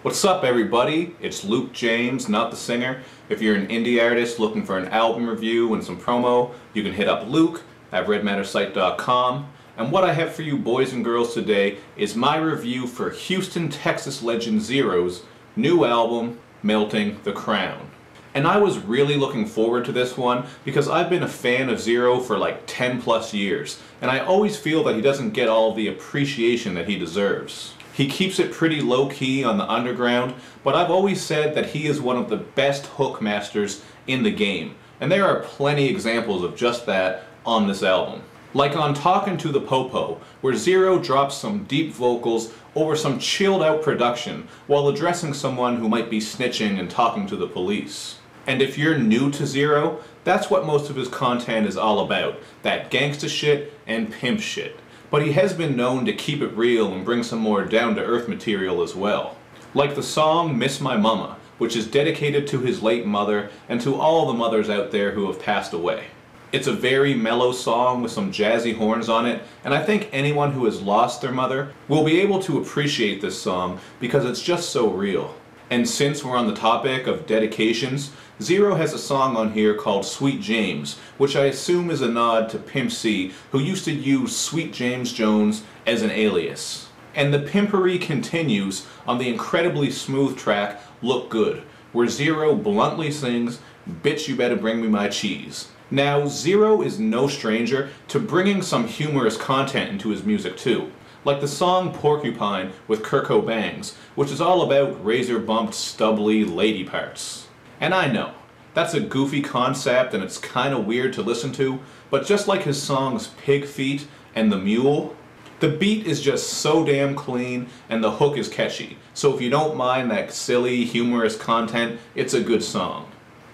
What's up everybody? It's Luke James, not the singer. If you're an indie artist looking for an album review and some promo, you can hit up Luke at redmattersite.com. And what I have for you boys and girls today is my review for Houston, Texas legend Zero's new album, Melting the Crown. And I was really looking forward to this one because I've been a fan of Zero for like 10 plus years, and I always feel that he doesn't get all of the appreciation that he deserves. He keeps it pretty low-key on the underground, but I've always said that he is one of the best hook masters in the game, and there are plenty examples of just that on this album. Like on Talkin' to the Popo, where Zero drops some deep vocals over some chilled out production while addressing someone who might be snitching and talking to the police. And if you're new to Zero, that's what most of his content is all about, that gangsta shit and pimp shit. But he has been known to keep it real and bring some more down-to-earth material as well. Like the song Miss My Mama, which is dedicated to his late mother and to all the mothers out there who have passed away. It's a very mellow song with some jazzy horns on it, and I think anyone who has lost their mother will be able to appreciate this song because it's just so real. And since we're on the topic of dedications, Zero has a song on here called Sweet James, which I assume is a nod to Pimp C, who used to use Sweet James Jones as an alias. And the pimpery continues on the incredibly smooth track Look Good, where Zero bluntly sings, "Bitch, you better bring me my cheese." Now, Zero is no stranger to bringing some humorous content into his music too, like the song Porcupine with Kurt Cobain's, which is all about razor-bumped, stubbly lady parts. And I know, that's a goofy concept and it's kinda weird to listen to, but just like his songs Pig Feet and The Mule, the beat is just so damn clean and the hook is catchy, so if you don't mind that silly, humorous content, it's a good song.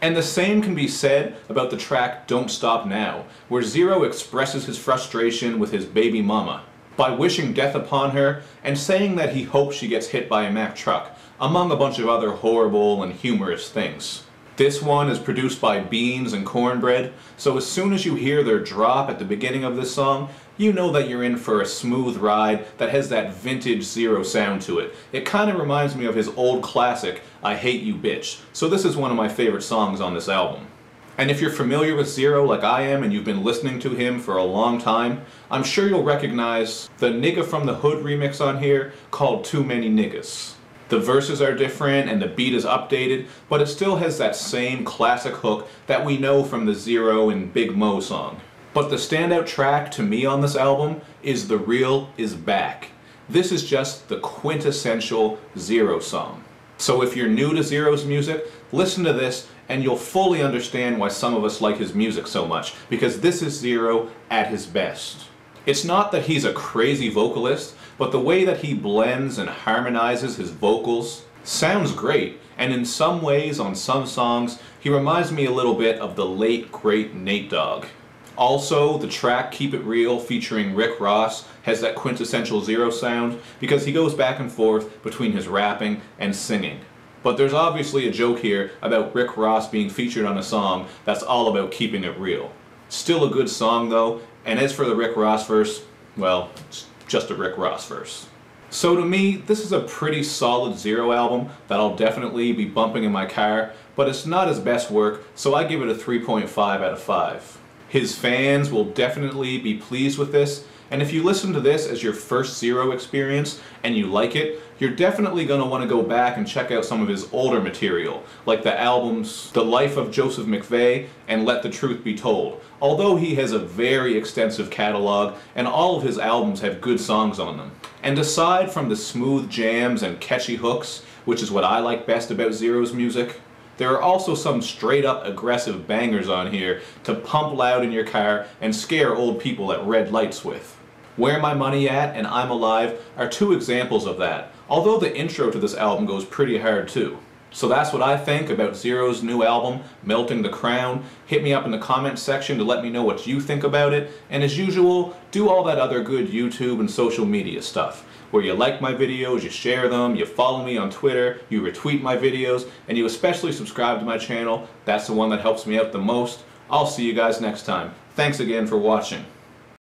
And the same can be said about the track Don't Stop Now, where Zero expresses his frustration with his baby mama by wishing death upon her and saying that he hopes she gets hit by a Mack truck, among a bunch of other horrible and humorous things. This one is produced by Beans and Cornbread, so as soon as you hear their drop at the beginning of this song, you know that you're in for a smooth ride that has that vintage Zero sound to it. It kinda reminds me of his old classic, I Hate You Bitch, so this is one of my favorite songs on this album. And if you're familiar with Zero like I am and you've been listening to him for a long time, I'm sure you'll recognize the Nigga from the Hood remix on here called Too Many Niggas. The verses are different and the beat is updated, but it still has that same classic hook that we know from the Zero and Big Mo song. But the standout track to me on this album is The Real Is Back. This is just the quintessential Zero song. So if you're new to Zero's music, listen to this and you'll fully understand why some of us like his music so much, because this is Zero at his best. It's not that he's a crazy vocalist, but the way that he blends and harmonizes his vocals sounds great, and in some ways, on some songs, he reminds me a little bit of the late great Nate Dogg. Also, the track Keep It Real featuring Rick Ross has that quintessential Zero sound because he goes back and forth between his rapping and singing. But there's obviously a joke here about Rick Ross being featured on a song that's all about keeping it real. Still a good song though, and as for the Rick Ross verse, well, it's just a Rick Ross verse. So to me, this is a pretty solid Zero album that I'll definitely be bumping in my car, but it's not his best work, so I give it a 3.5 out of 5. His fans will definitely be pleased with this, and if you listen to this as your first Zero experience and you like it, you're definitely going to want to go back and check out some of his older material, like the albums The Life of Joseph McVeigh and Let the Truth Be Told, although he has a very extensive catalog and all of his albums have good songs on them. And aside from the smooth jams and catchy hooks, which is what I like best about Zero's music, there are also some straight up aggressive bangers on here to pump loud in your car and scare old people at red lights with. Where My Money At and I'm Alive are two examples of that, although the intro to this album goes pretty hard too. So that's what I think about Zero's new album, Melting the Crown. Hit me up in the comments section to let me know what you think about it, and as usual, do all that other good YouTube and social media stuff, where you like my videos, you share them, you follow me on Twitter, you retweet my videos, and you especially subscribe to my channel. That's the one that helps me out the most. I'll see you guys next time. Thanks again for watching.